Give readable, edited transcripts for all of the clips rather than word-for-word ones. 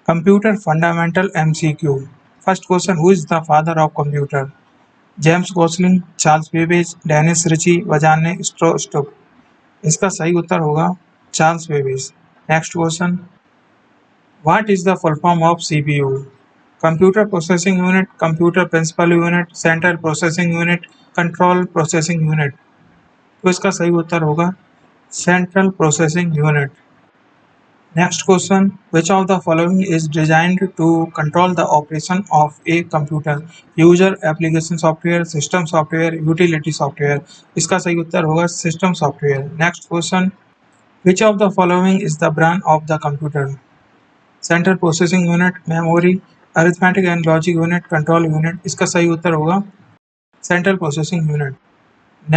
Computer Fundamental MCQ. First question, who is the father of computer? James Gosling, Charles Babbage, Dennis Ritchie, Bjarne Stroustrup. इसका सही उत्तर होगा Charles Babbage. Next question, what is the full form of CPU? Computer processing unit, computer principal unit, central processing unit, control processing unit. तो इसका सही उत्तर होगा central processing unit. Next question, which of the following is designed to control the operation of a computer? User, application software, system software, utility software. इसका सही उत्तर होगा system software. Next question, which of the following is the brain of the computer? Central processing unit, memory, arithmetic and logic unit, control unit. इसका सही उत्तर होगा central processing unit.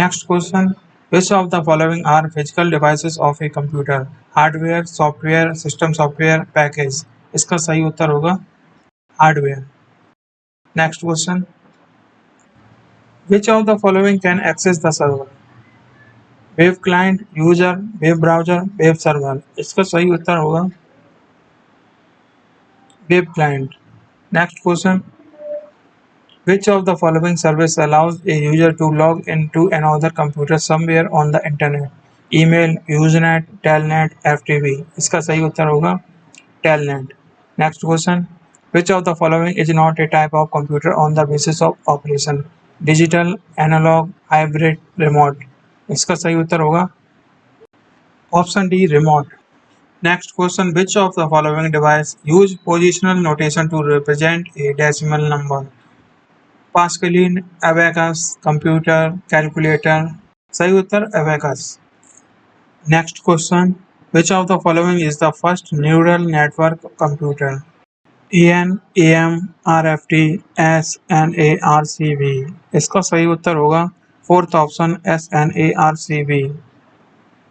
Next question, which of the following are physical devices of a computer? Hardware, software, system software, package. इसका सही उत्तर होगा hardware. Next question, which of the following can access the server? Web client, user, web browser, web server. इसका सही उत्तर होगा web client. Next question, which of the following service allows a user to log into another computer somewhere on the internet? Email, Usenet, Telnet, FTP. इसका सही उत्तर होगा Telnet. Next question, which of the following is not a type of computer on the basis of operation? Digital, analog, hybrid, remote. इसका सही उत्तर होगा option D, remote. Next question, which of the following device use positional notation to represent a decimal number? Pascaline, abacus, computer, calculator. सही उत्तर abacus. Next question, which of the following is the first neural network computer? EN, AM, RFT, SNARCB। इसका सही उत्तर होगा fourth option SNARCB।